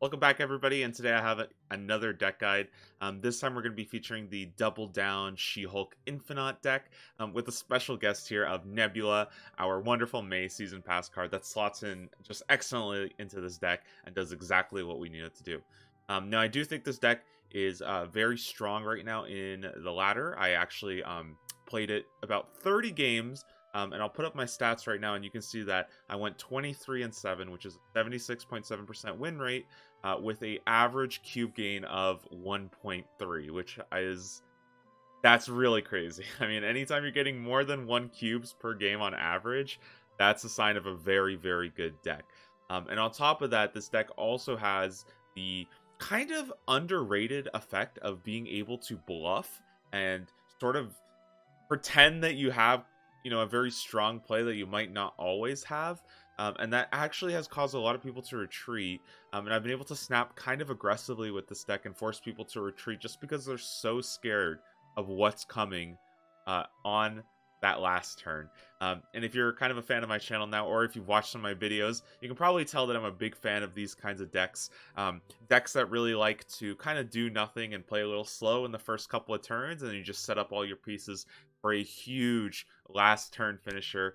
Welcome back, everybody, and today I have another deck guide. This time we're going to be featuring the Double Down She-Hulk Infinaut deck with a special guest here of Nebula, our wonderful May Season Pass card that slots in just excellently into this deck and does exactly what we need it to do. Now, I do think this deck is very strong right now in the ladder. I actually played it about 30 games. And I'll put up my stats right now, and you can see that I went 23-7, which is a 76.7% win rate, with a average cube gain of 1.3, which that's really crazy. I mean, anytime you're getting more than 1 cubes per game on average, that's a sign of a very, very good deck. And on top of that, this deck also has the kind of underrated effect of being able to bluff and sort of pretend that you have a very strong play that you might not always have. And that actually has caused a lot of people to retreat. And I've been able to snap kind of aggressively with this deck and force people to retreat just because they're so scared of what's coming on that last turn. And if you're kind of a fan of my channel now, or if you've watched some of my videos, you can probably tell that I'm a big fan of these kinds of decks. Decks that really like to kind of do nothing and play a little slow in the first couple of turns, and you just set up all your pieces for a huge last turn finisher.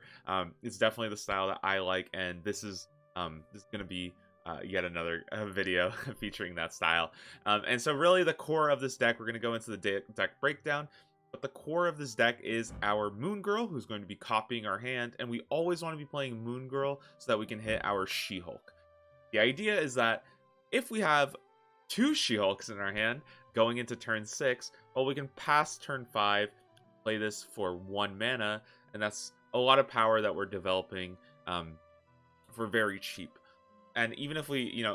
It's definitely the style that I like, and this is going to be yet another video featuring that style. And so really the core of this deck, we're going to go into the deck breakdown. But the core of this deck is our Moon Girl, who's going to be copying our hand, and we always want to be playing Moon Girl so that we can hit our She-Hulk. The idea is that if we have 2 She-Hulks in our hand going into turn 6, well, we can pass turn 5, play this for 1 mana, and that's a lot of power that we're developing for very cheap. And even if we,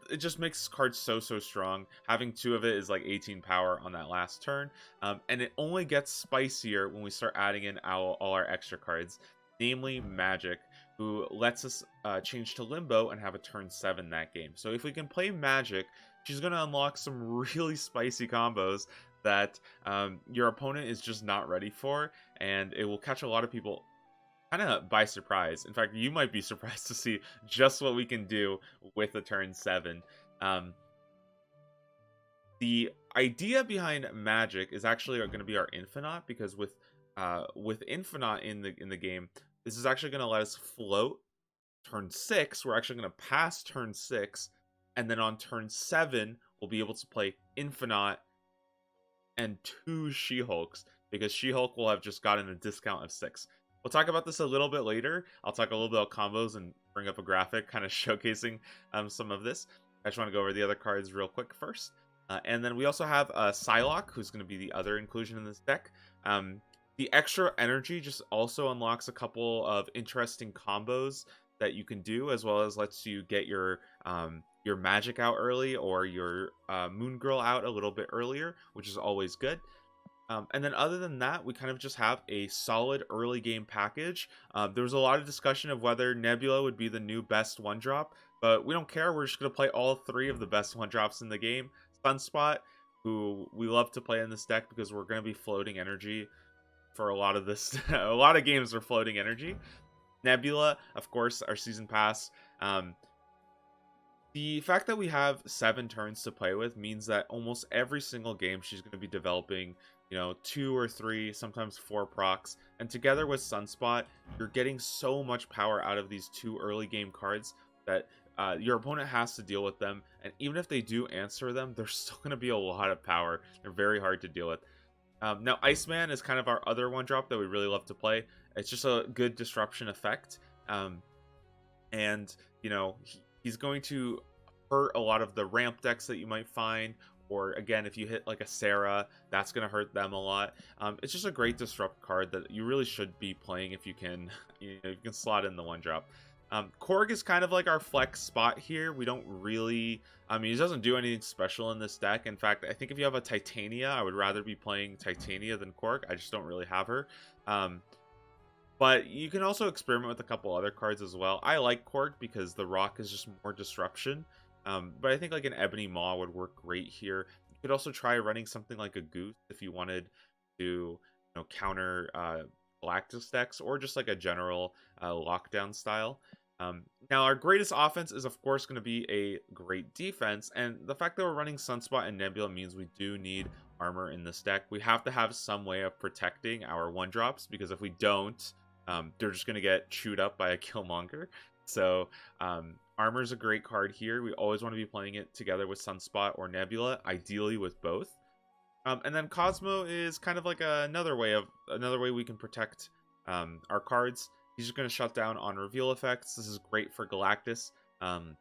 it just makes cards so strong. Having 2 of it is like 18 power on that last turn, and it only gets spicier when we start adding in all our extra cards, namely Magik, who lets us change to Limbo and have a turn 7 that game. So if we can play Magik, she's going to unlock some really spicy combos that your opponent is just not ready for, and it will catch a lot of people kind of by surprise. In fact, you might be surprised to see just what we can do with a turn 7. The idea behind Magik is actually going to be our Infinaut, because with Infinaut in the game, this is actually going to let us float turn 6. We're actually going to pass turn 6, and then on turn 7, we'll be able to play Infinaut and 2 She-Hulks, because She-Hulk will have just gotten a discount of 6. We'll talk about this a little bit later. I'll talk a little bit about combos and bring up a graphic kind of showcasing some of this. I just want to go over the other cards real quick first. And then we also have Psylocke, who's going to be the other inclusion in this deck. The extra energy just also unlocks a couple of interesting combos that you can do, as well as lets you get your Magik out early, or your Moon Girl out a little bit earlier, which is always good. And then other than that, we kind of just have a solid early game package. There was a lot of discussion of whether Nebula would be the new best 1-drop, but we don't care. We're just going to play all 3 of the best 1-drops in the game. Sunspot, who we love to play in this deck because we're going to be floating energy for a lot of this. A lot of games are floating energy. Nebula, of course, our season pass. The fact that we have 7 turns to play with means that almost every single game she's going to be developing 2 or 3, sometimes 4 procs, and together with Sunspot, you're getting so much power out of these 2 early game cards that your opponent has to deal with them, and even if they do answer them, there's still going to be a lot of power. They're very hard to deal with. Now, Iceman is kind of our other 1-drop that we really love to play. It's just a good disruption effect, and he's going to hurt a lot of the ramp decks that you might find. Or again, if you hit like a Sarah, that's going to hurt them a lot. It's just a great disrupt card that you really should be playing if you can, you can slot in the 1-drop. Korg is kind of like our flex spot here. We don't really, he doesn't do anything special in this deck. In fact, I think if you have a Titania, I would rather be playing Titania than Korg. I just don't really have her. But you can also experiment with a couple other cards as well. I like Korg because the rock is just more disruption. But I think like an Ebony Maw would work great here. You could also try running something like a Goose if you wanted to counter Galactus decks, or just like a general lockdown style. Now, our greatest offense is, of course, going to be a great defense, and the fact that we're running Sunspot and Nebula means we do need armor in this deck. We have to have some way of protecting our 1-drops, because if we don't, they're just going to get chewed up by a Killmonger. So, armor is a great card here. We always want to be playing it together with Sunspot or Nebula, ideally with both. And then Cosmo is kind of like another way we can protect our cards. He's just going to shut down on reveal effects. This is great for Galactus. You're going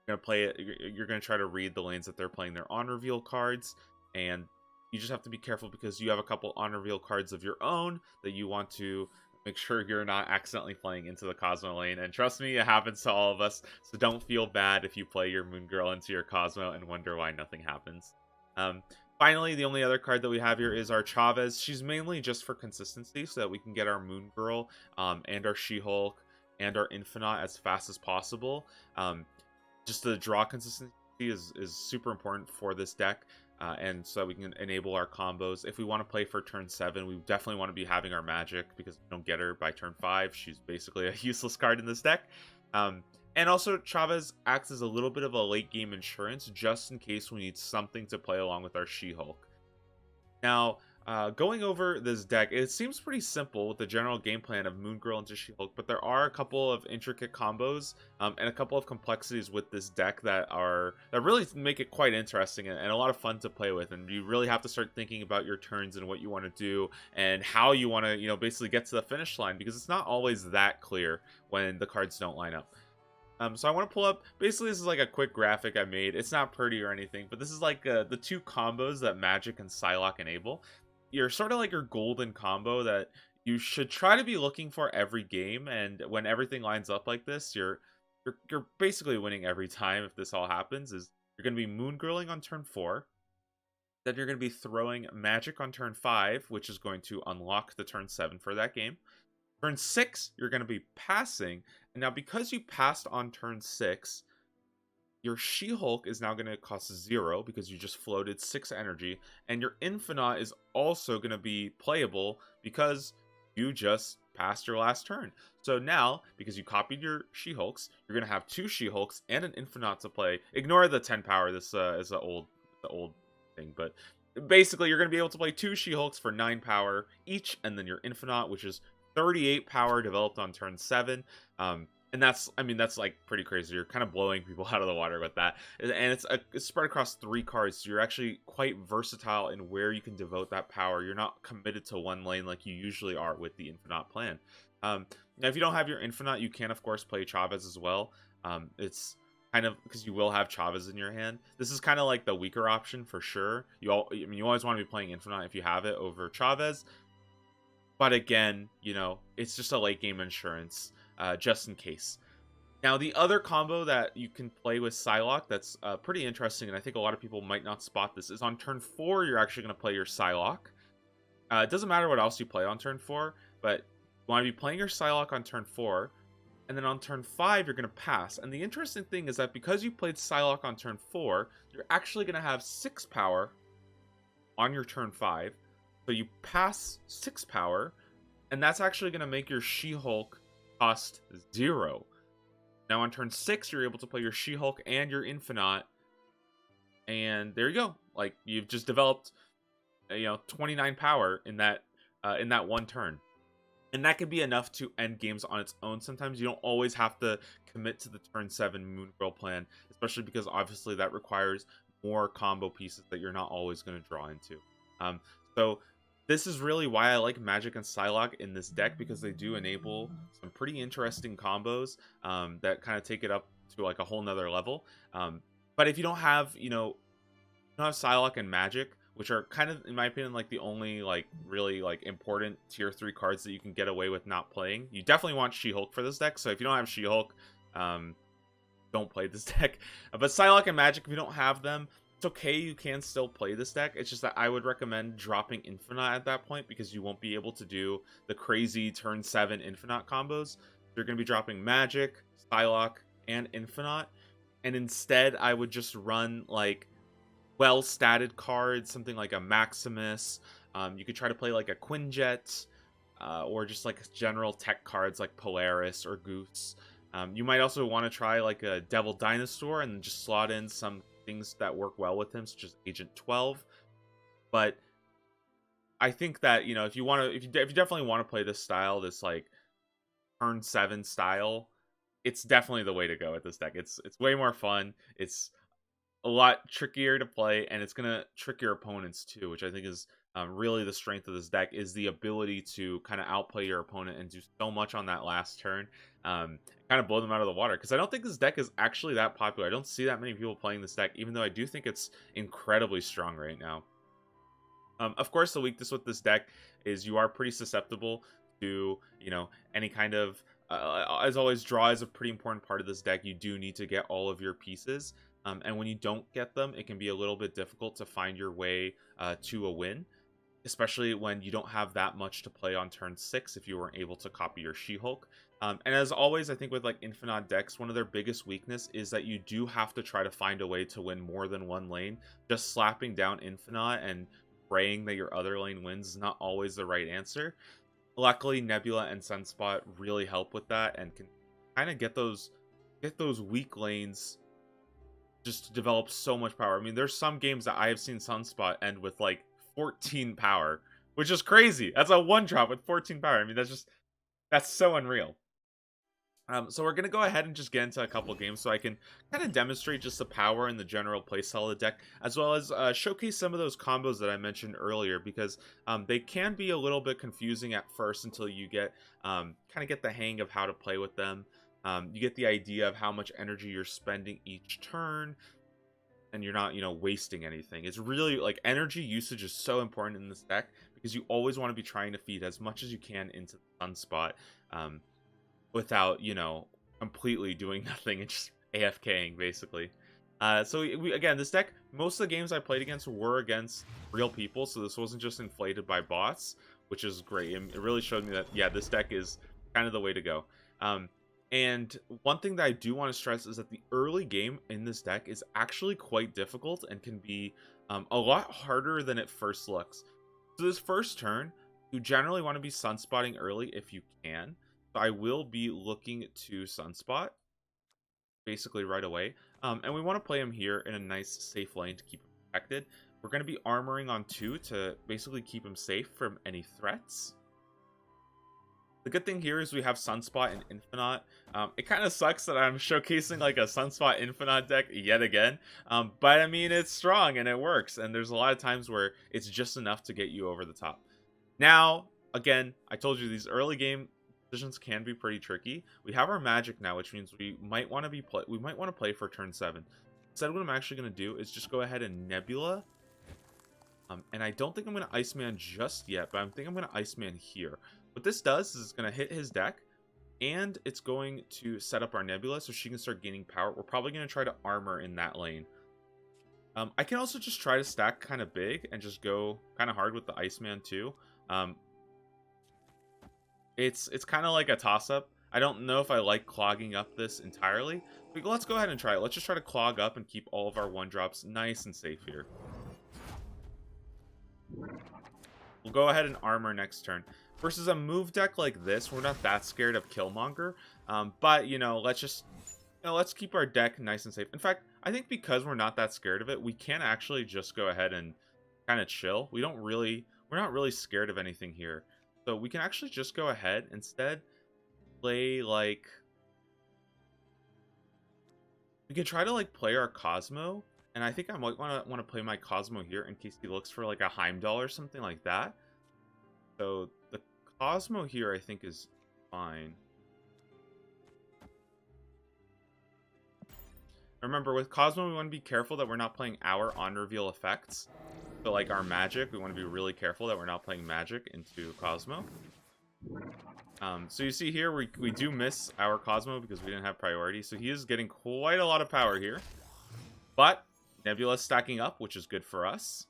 to play it. You're going to try to read the lanes that they're playing their on reveal cards, and you just have to be careful because you have a couple on reveal cards of your own that you want to make sure you're not accidentally playing into the Cosmo lane. And trust me, it happens to all of us. So don't feel bad if you play your Moon Girl into your Cosmo and wonder why nothing happens. Finally, the only other card that we have here is our Chavez. She's mainly just for consistency so that we can get our Moon Girl and our She-Hulk and our Infinaut as fast as possible. Just the draw consistency is super important for this deck. And so that we can enable our combos. If we want to play for turn 7, we definitely want to be having our Magik, because if we don't get her by turn 5, she's basically a useless card in this deck. And also, Chavez acts as a little bit of a late game insurance, just in case we need something to play along with our She-Hulk. Now, going over this deck, it seems pretty simple with the general game plan of Moon Girl into She-Hulk, but there are a couple of intricate combos and a couple of complexities with this deck that really make it quite interesting and a lot of fun to play with. And you really have to start thinking about your turns and what you want to do and how you want to, basically get to the finish line, because it's not always that clear when the cards don't line up. So I want to pull up, basically this is like a quick graphic I made. It's not pretty or anything, but this is like the 2 combos that Magik and Psylocke enable. You're sort of like your golden combo that you should try to be looking for every game, and when everything lines up like this, you're basically winning every time. If this all happens, is you're going to be Moon Girling on turn 4, then you're going to be throwing Magik on turn 5, which is going to unlock the turn 7 for that game. Turn 6, you're going to be passing. And now, because you passed on turn 6, your She-Hulk is now going to cost 0 because you just floated 6 energy. And your Infinaut is also going to be playable because you just passed your last turn. So now, because you copied your She-Hulks, you're going to have 2 She-Hulks and an Infinaut to play. Ignore the 10 power. This is the old thing. But basically, you're going to be able to play 2 She-Hulks for 9 power each. And then your Infinaut, which is 38 power, developed on turn 7. And that's like pretty crazy. You're kind of blowing people out of the water with that. And it's spread across 3 cards. So you're actually quite versatile in where you can devote that power. You're not committed to one lane like you usually are with the Infinaut plan. Now, if you don't have your Infinaut, you can, of course, play Chavez as well. It's kind of because you will have Chavez in your hand. This is kind of like the weaker option for sure. You always want to be playing Infinaut if you have it over Chavez. But again, it's just a late game insurance, just in case. Now, the other combo that you can play with Psylocke that's pretty interesting, and I think a lot of people might not spot this, is on turn 4, you're actually going to play your Psylocke. It doesn't matter what else you play on turn 4, but you want to be playing your Psylocke on turn 4, and then on turn 5, you're going to pass. And the interesting thing is that because you played Psylocke on turn 4, you're actually going to have 6 power on your turn 5. So you pass 6 power, and that's actually going to make your She-Hulk cost 0. Now on turn 6, you're able to play your She-Hulk and your Infinaut, and there you go. Like, you've just developed, 29 power in that one turn. And that could be enough to end games on its own. Sometimes you don't always have to commit to the turn 7 Moon Girl plan, especially because obviously that requires more combo pieces that you're not always going to draw into. So this is really why I like Magik and Psylocke in this deck, because they do enable some pretty interesting combos that kind of take it up to like a whole nother level. But if you don't have, Psylocke and Magik, which are kind of, in my opinion, like the only really important tier 3 cards that you can get away with not playing, you definitely want She-Hulk for this deck. So if you don't have She-Hulk, don't play this deck. But Psylocke and Magik, if you don't have them, it's okay, you can still play this deck. It's just that I would recommend dropping Infinaut at that point, because you won't be able to do the crazy turn 7 Infinaut combos. You're going to be dropping Magik, Psylocke, and Infinaut. And instead, I would just run well-statted cards, something like a Maximus. You could try to play like a Quinjet, or just like general tech cards like Polaris or Goose. You might also want to try like a Devil Dinosaur and just slot in some things that work well with him, such as Agent 12. But I think that, you know, if you want to, if you definitely want to play this style, this like turn 7 style, it's definitely the way to go with this deck. It's way more fun. It's a lot trickier to play, and it's gonna trick your opponents too, which I think is really the strength of this deck, is the ability to kind of outplay your opponent and do so much on that last turn, kind of blow them out of the water. Because I don't think this deck is actually that popular. I don't see that many people playing this deck, even though I do think it's incredibly strong right now. Of course, the weakness with this deck is you are pretty susceptible to, you know, any kind of, as always, draw is a pretty important part of this deck. You do need to get all of your pieces. And when you don't get them, it can be a little bit difficult to find your way to a win, especially when you don't have that much to play on turn 6 if you weren't able to copy your She-Hulk. And as always, I think with like Infinaut decks, one of their biggest weakness is that you do have to try to find a way to win more than one lane. Just slapping down Infinaut and praying that your other lane wins is not always the right answer. Luckily, Nebula and Sunspot really help with that and can kind of get those weak lanes just to develop so much power. I mean, there's some games that I have seen Sunspot end with like 14 power, which is crazy. That's a 1-drop with 14 power. I mean, that's so unreal. So we're going to go ahead and just get into a couple games so I can kind of demonstrate just the power and the general playstyle of the deck, as well as showcase some of those combos that I mentioned earlier, because they can be a little bit confusing at first until you get kind of get the hang of how to play with them. You get the idea of how much energy you're spending each turn, and you're not, you know, wasting anything. It's really like energy usage is so important in this deck because you always want to be trying to feed as much as you can into the Sunspot. Without, you know, completely doing nothing and just AFKing, basically. So again, this deck, most of the games I played against were against real people, so this wasn't just inflated by bots, which is great. It really showed me that, yeah, this deck is kind of the way to go. And one thing that I do want to stress is that the early game in this deck is actually quite difficult and can be a lot harder than it first looks. So this first turn, you generally want to be sunspotting early if you can. So I will be looking to Sunspot basically right away. And we want to play him here in a nice safe lane to keep him protected. We're going to be armoring on 2 to basically keep him safe from any threats. The good thing here is we have Sunspot and Infinaut. It kind of sucks that I'm showcasing like a Sunspot Infinaut deck yet again. But I mean, it's strong and it works. And there's a lot of times where it's just enough to get you over the top. Now, again, I told you these early game decisions can be pretty tricky. We have our Magik now, which means we might want to play for turn 7. Instead, what I'm actually going to do is just go ahead and Nebula. And I don't think I'm going to Iceman just yet, but I think I'm going to Iceman here. What this does is it's going to hit his deck, and it's going to set up our Nebula so she can start gaining power. We're probably going to try to armor in that lane. I can also just try to stack kind of big and just go kind of hard with the Iceman too. It's kind of like a toss-up. I don't know if I like clogging up this entirely, but let's go ahead and try it. Let's just try to clog up and keep all of our 1-drops nice and safe here. We'll go ahead and armor next turn. Versus a move deck like this, we're not that scared of Killmonger, but, you know, let's keep our deck nice and safe. In fact, I think because we're not that scared of it, we can actually just go ahead and kind of chill. We're not really scared of anything here. So we can actually just go ahead instead play like, we can try to like play our Cosmo, and I think I might want to play my Cosmo here in case he looks for like a Heimdall or something like that. So the Cosmo here I think is fine. Remember, with Cosmo we want to be careful that we're not playing our on reveal effects. So like our Magik, we want to be really careful that we're not playing Magik into Cosmo. So you see here, we do miss our Cosmo because we didn't have priority. So he is getting quite a lot of power here. But Nebula's stacking up, which is good for us.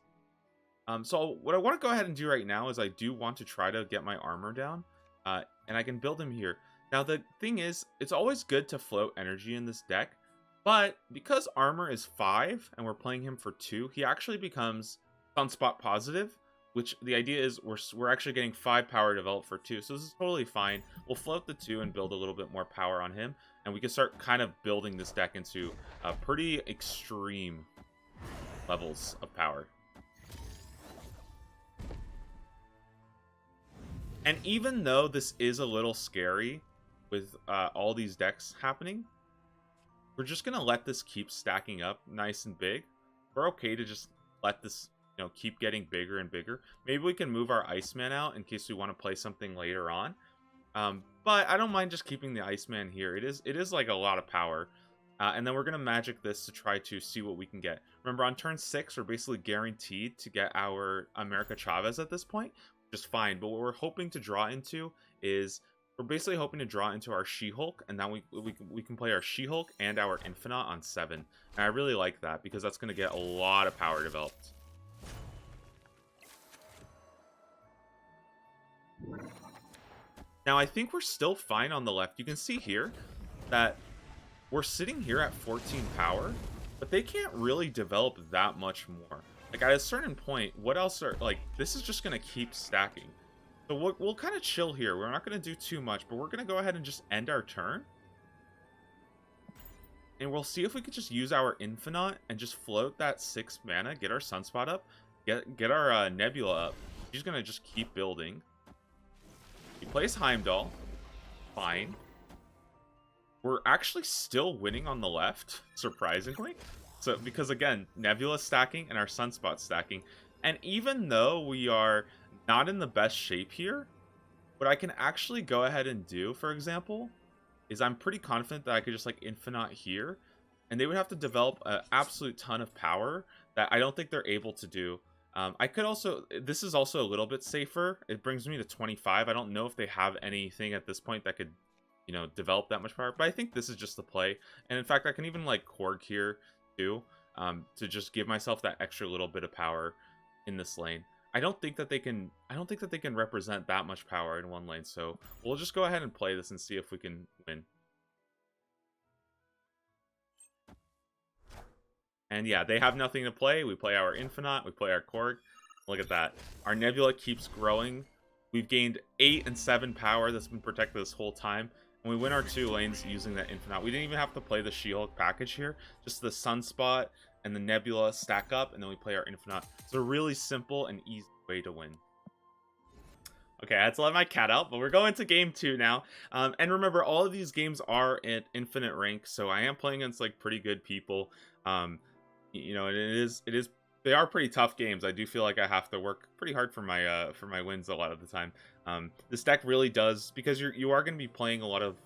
So what I want to go ahead and do right now is I do want to try to get my armor down. And I can build him here. Now the thing is, it's always good to float energy in this deck. But because armor is 5 and we're playing him for 2, he actually becomes Sunspot positive, which the idea is we're actually getting 5 power developed for 2, so this is totally fine. We'll float the 2 and build a little bit more power on him, and we can start kind of building this deck into pretty extreme levels of power. And even though this is a little scary with all these decks happening, we're just going to let this keep stacking up nice and big. We're okay to just let this, you know, keep getting bigger and bigger. Maybe we can move our Iceman out in case we want to play something later on. But I don't mind just keeping the Iceman here. It is like a lot of power. And then we're going to magic this to try to see what we can get. Remember, on turn 6, we're basically guaranteed to get our America Chavez at this point, which is fine. But what we're hoping to draw into is, we're basically hoping to draw into our She-Hulk, and then we can play our She-Hulk and our Infinaut on 7. And I really like that, because that's going to get a lot of power developed. Now, I think we're still fine on the left. You can see here that we're sitting here at 14 power, but they can't really develop that much more. Like, at a certain point, what else are, like, this is just going to keep stacking. So we'll kind of chill here. We're not going to do too much, but we're going to go ahead and just end our turn. And we'll see if we could just use our Infinaut and just float that 6 mana, get our Sunspot up, get our Nebula up. She's going to just keep building. He plays Heimdall. Fine. We're actually still winning on the left, surprisingly. So, because again, Nebula stacking and our Sunspot stacking. And even though we are not in the best shape here, what I can actually go ahead and do, for example, is I'm pretty confident that I could just like Infinaut here, and they would have to develop an absolute ton of power that I don't think they're able to do. I could also, this is also a little bit safer. It brings me to 25. I don't know if they have anything at this point that could, you know, develop that much power, but I think this is just the play. And in fact, I can even like Korg here too, to just give myself that extra little bit of power in this lane. I don't think that they can represent that much power in one lane, so we'll just go ahead and play this and see if we can win. And yeah, they have nothing to play. We play our Infinaut, we play our Korg. Look at that. Our Nebula keeps growing. We've gained 8 and 7 power that's been protected this whole time. And we win our 2 lanes using that Infinaut. We didn't even have to play the She-Hulk package here. Just the Sunspot and the Nebula stack up, and then we play our Infinaut. It's a really simple and easy way to win. Okay, I had to let my cat out, but we're going to game 2 now. And remember, all of these games are at infinite rank, so I am playing against like pretty good people. You know, they are pretty tough games. I do feel like I have to work pretty hard for my wins a lot of the time. This deck really does, because you are going to be playing a lot of,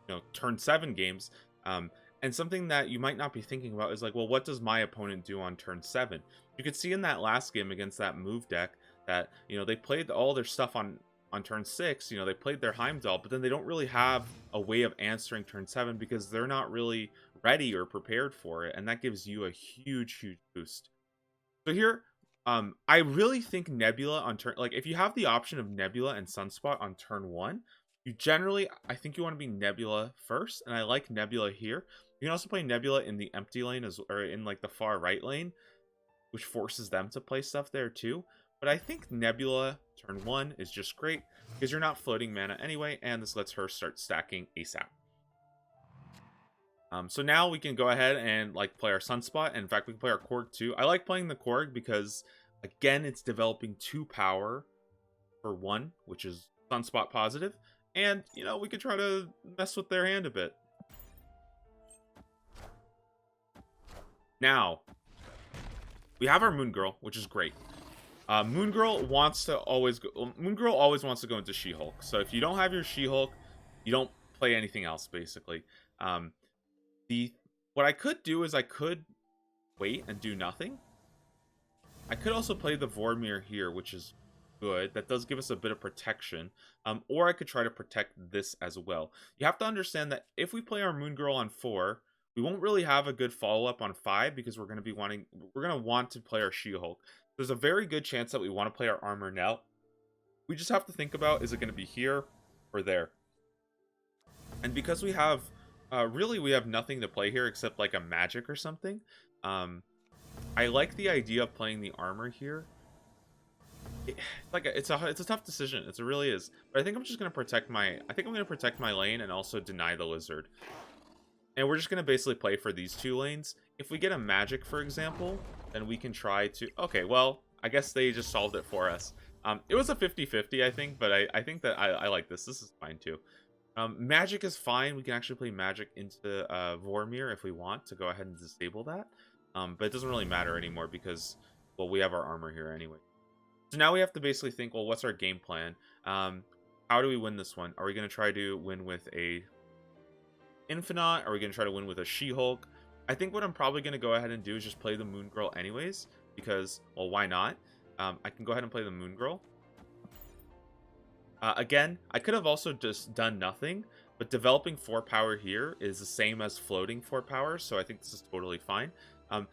you know, turn 7 games. And something that you might not be thinking about is like, well, what does my opponent do on turn 7? You could see in that last game against that move deck that, you know, they played all their stuff on turn 6. You know, they played their Heimdall, but then they don't really have a way of answering turn 7 because they're not really ready or prepared for it, and that gives you a huge boost. So here, I really think Nebula on turn, like if you have the option of Nebula and Sunspot on turn 1, you generally, I think you want to be Nebula first, and I like Nebula here. You can also play Nebula in the empty lane, or in like the far right lane, which forces them to play stuff there too. But I think Nebula turn 1 is just great because you're not floating mana anyway, and this lets her start stacking ASAP. So now we can go ahead and like play our Sunspot, and in fact we can play our Korg too. I like playing the Korg because again it's developing 2 power for 1, which is Sunspot positive, and you know we could try to mess with their hand a bit. Now we have our Moon Girl, which is great. Moon Girl always wants to go into She-Hulk. So if you don't have your She-Hulk, you don't play anything else basically. What I could do is I could wait and do nothing. I could also play the Vormir here, which is good. That does give us a bit of protection. Or I could try to protect this as well. You have to understand that if we play our Moon Girl on 4, we won't really have a good follow-up on 5 because we're going to want to play our She-Hulk. There's a very good chance that we want to play our armor now. We just have to think about, is it going to be here or there? And because we have really, we have nothing to play here except like a magic or something. I like the idea of playing the armor here. It's a tough decision. It really is. But I think I'm just gonna protect my. I think I'm gonna protect my lane and also deny the lizard. And we're just going to basically play for these 2 lanes. If we get a Magik, for example, then we can try to... Okay, well, I guess they just solved it for us. It was a 50-50, I think, but I think that I like this. This is fine, too. Magik is fine. We can actually play Magik into Vormir if we want to go ahead and disable that. But it doesn't really matter anymore because, well, we have our armor here anyway. So now we have to basically think, well, what's our game plan? How do we win this one? Are we going to try to win with a Infinaut? Are we going to try to win with a She-Hulk? I think what I'm probably going to go ahead and do is just play the Moon Girl anyways, because, well, why not? I can go ahead and play the Moon Girl. Again, I could have also just done nothing, but developing 4 power here is the same as floating 4 power, so I think this is totally fine.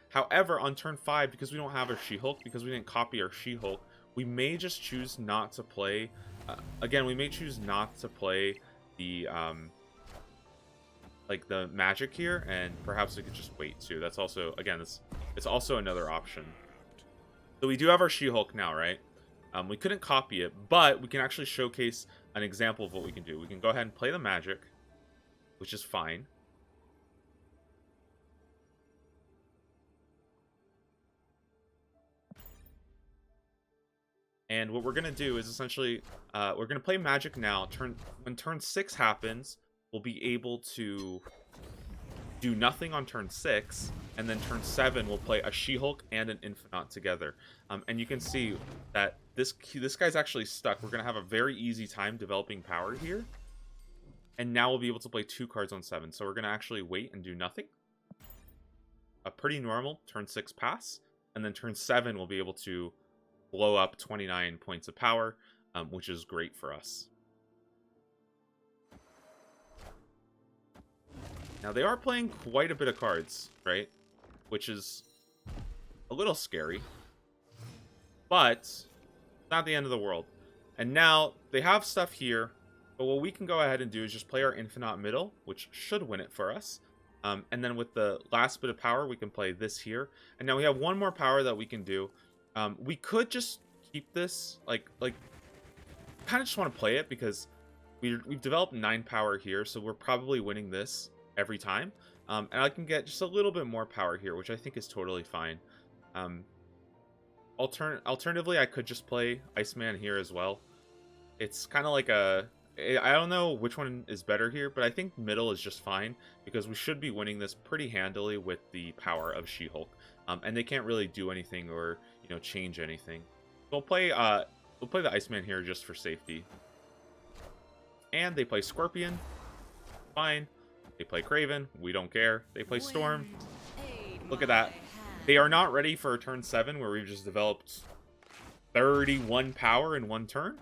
However, on turn 5, because we don't have a She-Hulk, because we didn't copy our She-Hulk, we may just choose not to play... again, we may choose not to play the... like the Magik here, and perhaps we could just wait too. That's also, again, it's also another option. So we do have our She-Hulk now, right? We couldn't copy it, but we can actually showcase an example of what we can do. We can go ahead and play the Magik, which is fine. And what we're going to do is essentially, we're going to play Magik now. When turn 6 happens, we'll be able to do nothing on turn 6, and then turn 7 we'll play a She-Hulk and an Infinaut together. And you can see that this guy's actually stuck. We're going to have a very easy time developing power here. And now we'll be able to play 2 cards on 7. So we're going to actually wait and do nothing. A pretty normal turn 6 pass. And then turn 7 we'll be able to blow up 29 points of power, which is great for us. Now, they are playing quite a bit of cards, right? Which is a little scary. But it's not the end of the world. And now, they have stuff here. But what we can go ahead and do is just play our Infinaut middle, which should win it for us. And then with the last bit of power, we can play this here. And now we have one more power that we can do. We could just keep this, like kind of just want to play it because we've developed 9 power here. So we're probably winning this every time, and I can get just a little bit more power here, which I think is totally fine. Alternatively, I could just play Iceman here as well. It's kind of like I don't know which one is better here, but I think middle is just fine because we should be winning this pretty handily with the power of She-Hulk, and they can't really do anything or change anything. We'll play the Iceman here just for safety, and they play Scorpion. Fine. They play Kraven. We don't care. They play Storm. Look at that. They are not ready for turn 7 where we've just developed 31 power in 1 turn.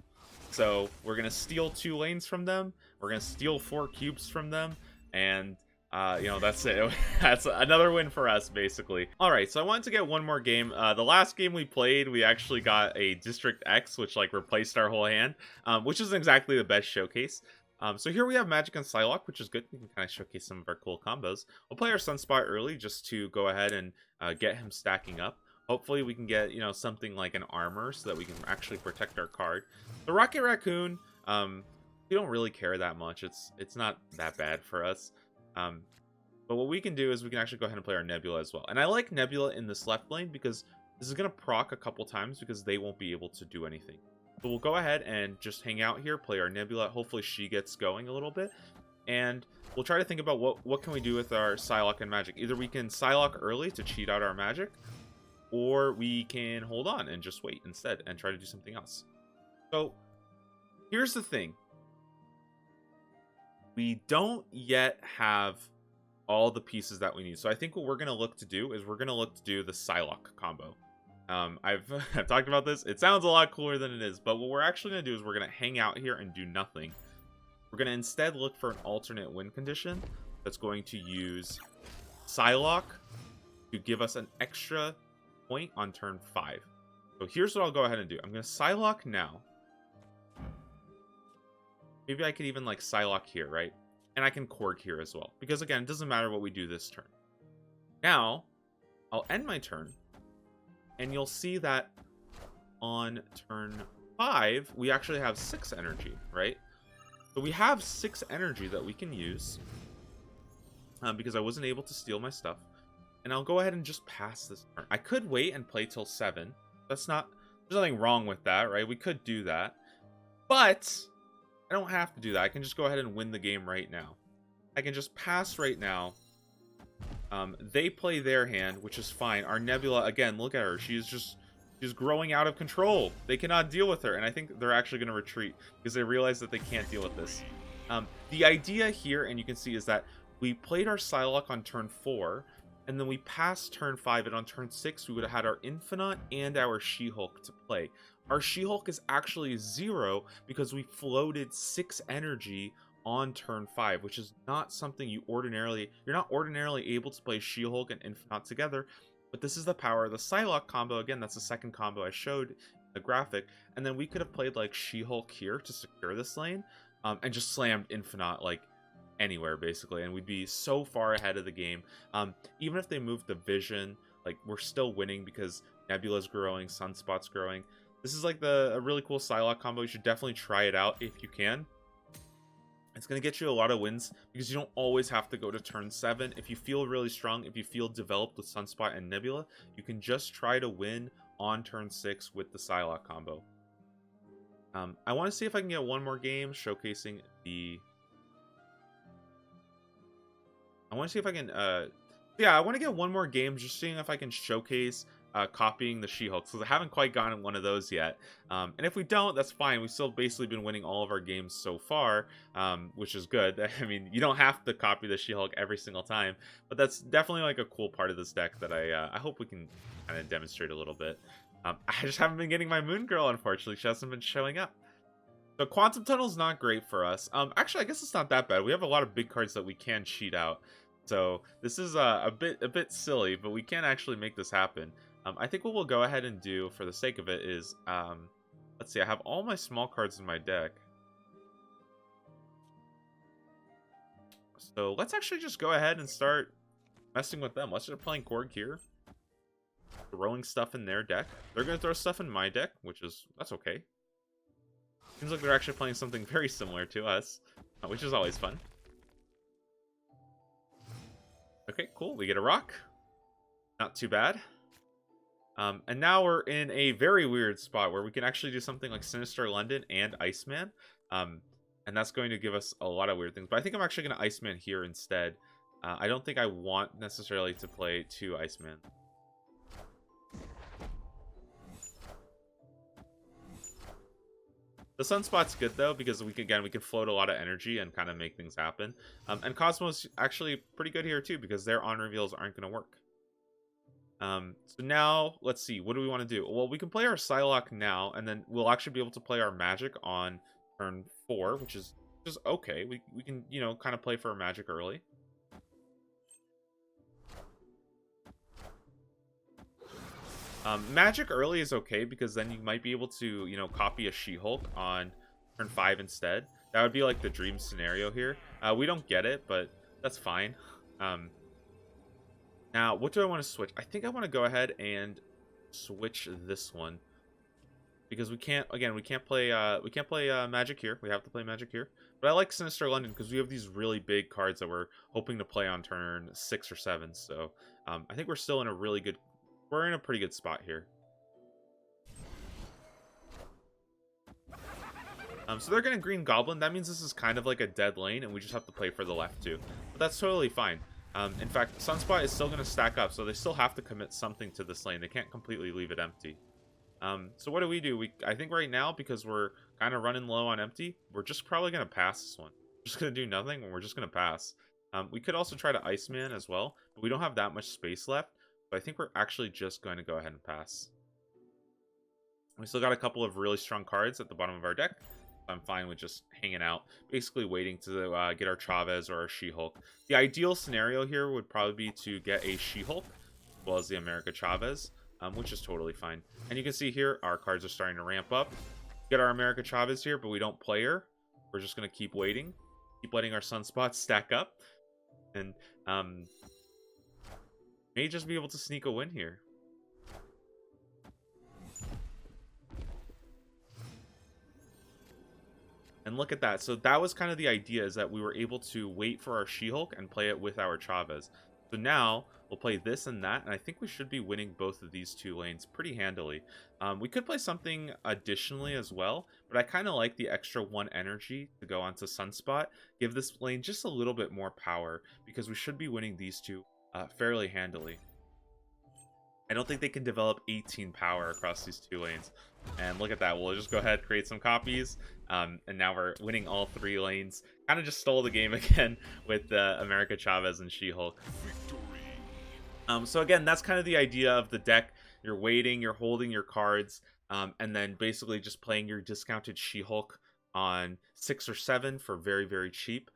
So we're going to steal 2 lanes from them. We're going to steal 4 cubes from them. And, that's it. That's another win for us, basically. All right, so I wanted to get one more game. The last game we played, we actually got a District X, which, replaced our whole hand, which isn't exactly the best showcase. So here we have Magik and Psylocke, which is good. We can kind of showcase some of our cool combos. We'll play our Sunspot early just to go ahead and get him stacking up. Hopefully we can get, something like an armor so that we can actually protect our card. The Rocket Raccoon, we don't really care that much. It's not that bad for us. But what we can do is we can actually go ahead and play our Nebula as well. And I like Nebula in this left lane because this is going to proc a couple times because they won't be able to do anything. So we'll go ahead and just hang out here, play our Nebula. Hopefully she gets going a little bit. And we'll try to think about what can we do with our Psylocke and Magik. Either we can Psylocke early to cheat out our Magik, or we can hold on and just wait instead and try to do something else. So here's the thing. We don't yet have all the pieces that we need. So I think what we're going to look to do is we're going to look to do the Psylocke combo. I've talked about this. It sounds a lot cooler than it is, but what we're actually going to do is we're going to hang out here and do nothing. We're going to instead look for an alternate win condition that's going to use Psylocke to give us an extra point on turn 5. So here's what I'll go ahead and do. I'm going to Psylocke now. Maybe I could even Psylocke here, right? And I can Korg here as well. Because again, it doesn't matter what we do this turn. Now, I'll end my turn. And you'll see that on turn 5, we actually have 6 energy, right? So we have 6 energy that we can use because I wasn't able to steal my stuff. And I'll go ahead and just pass this turn. I could wait and play till 7. There's nothing wrong with that, right? We could do that. But I don't have to do that. I can just go ahead and win the game right now. I can just pass right now. They play their hand, which is fine. Our Nebula, again, look at her. She's growing out of control. They cannot deal with her. And I think they're actually going to retreat because they realize that they can't deal with this. The idea here, and you can see, is that we played our Psylocke on turn 4, and then we passed turn 5, and on turn 6, we would have had our Infinaut and our She-Hulk to play. Our She-Hulk is actually 0 because we floated 6 energy on turn 5, which is not something you're not ordinarily able to play She-Hulk and Infinaut together, but this is the power of the Psylocke combo. Again, that's the second combo I showed in the graphic, and then we could have played like She-Hulk here to secure this lane, and just slammed Infinaut like anywhere basically, and we'd be so far ahead of the game. Even if they moved the vision, like, we're still winning because Nebula's growing, Sunspot's growing. This is like a really cool Psylocke combo. You should definitely try it out if you can. It's going to get you a lot of wins because you don't always have to go to turn 7. If you feel really strong, if you feel developed with Sunspot and Nebula, you can just try to win on turn 6 with the Psylocke combo. I want to see if I can get one more game showcasing the... I want to see if I can... yeah, I want to get one more game just seeing if I can showcase copying the She-Hulk, because I haven't quite gotten one of those yet. And if we don't, that's fine. We've still basically been winning all of our games so far, which is good. I mean, you don't have to copy the She-Hulk every single time, but that's definitely like a cool part of this deck that I hope we can kind of demonstrate a little bit. I just haven't been getting my Moon Girl, unfortunately. She hasn't been showing up. So Quantum Tunnel's not great for us. Actually, I guess it's not that bad. We have a lot of big cards that we can cheat out. So this is a bit silly, but we can actually make this happen. I think what we'll go ahead and do for the sake of it is, let's see, I have all my small cards in my deck. So let's actually just go ahead and start messing with them. Let's start playing Korg here. Throwing stuff in their deck. They're going to throw stuff in my deck, that's okay. Seems like they're actually playing something very similar to us, which is always fun. Okay, cool. We get a rock. Not too bad. And now we're in a very weird spot where we can actually do something like Sinister London and Iceman. And that's going to give us a lot of weird things. But I think I'm actually going to Iceman here instead. I don't think I want necessarily to play 2 Iceman. The Sunspot's good though, because we can float a lot of energy and kind of make things happen. And Cosmo's actually pretty good here too, because their on reveals aren't going to work. So now let's see, what do we want to do? Well, we can play our Psylocke now, and then we'll actually be able to play our Magik on turn 4, which is okay. We can, you know, kind of play for our Magik early. Magik early is okay because then you might be able to, you know, copy a She-Hulk on turn 5 instead. That would be like the dream scenario here. We don't get it, but that's fine. Now, what do I want to switch? I think I want to go ahead and switch this one because we can't play Magik here. We have to play Magik here. But I like Sinister London because we have these really big cards that we're hoping to play on turn 6 or 7. So I think we're still in a really good. We're in a pretty good spot here. So they're getting Green Goblin. That means this is kind of like a dead lane, and we just have to play for the left too. But that's totally fine. In fact, Sunspot is still going to stack up, so they still have to commit something to this lane. They can't completely leave it empty. So what do? I think right now, because we're kind of running low on empty, we're just probably going to pass this one. We're just going to do nothing, and we're just going to pass. We could also try to Iceman as well, but we don't have that much space left. But I think we're actually just going to go ahead and pass. We still got a couple of really strong cards at the bottom of our deck. I'm fine with just hanging out, basically waiting to get our Chavez or our She-Hulk. The ideal scenario here would probably be to get a She-Hulk as well as the America Chavez, which is totally fine. And you can see here, our cards are starting to ramp up. Get our America Chavez here, but we don't play her. We're just going to keep waiting, keep letting our Sunspots stack up, and may just be able to sneak a win here. And look at that. So that was kind of the idea, is that we were able to wait for our She-Hulk and play it with our Chavez. So now we'll play this and that, and I think we should be winning both of these two lanes pretty handily. We could play something additionally as well, but I kind of like the extra 1 energy to go onto Sunspot. Give this lane just a little bit more power, because we should be winning these two fairly handily. I don't think they can develop 18 power across these two lanes. And look at that. We'll just go ahead, create some copies. And now we're winning all 3 lanes. Kind of just stole the game again with America Chavez and She-Hulk. So again, that's kind of the idea of the deck. You're waiting, you're holding your cards, and then basically just playing your discounted She-Hulk on 6 or 7 for very, very cheap.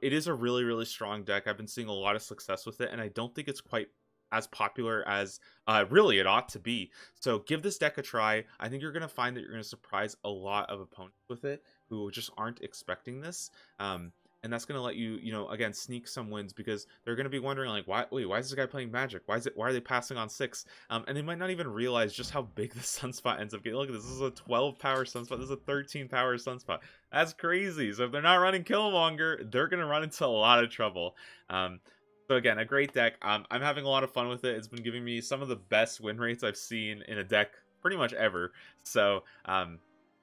It is a really, really strong deck. I've been seeing a lot of success with it, and I don't think it's quite as popular as really it ought to be. So give this deck a try. I think you're going to find that you're going to surprise a lot of opponents with it who just aren't expecting this. And that's going to let you, again, sneak some wins, because they're going to be wondering, like, why is this guy playing Magic? Why are they passing on 6? And they might not even realize just how big the Sunspot ends up getting. Look at this. This is a 12 power Sunspot. This is a 13 power Sunspot. That's crazy. So if they're not running Killmonger, they're going to run into a lot of trouble. So again, a great deck. I'm having a lot of fun with it. It's been giving me some of the best win rates I've seen in a deck pretty much ever. So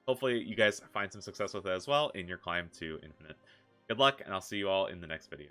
hopefully you guys find some success with it as well in your climb to Infinite. Good luck, and I'll see you all in the next video.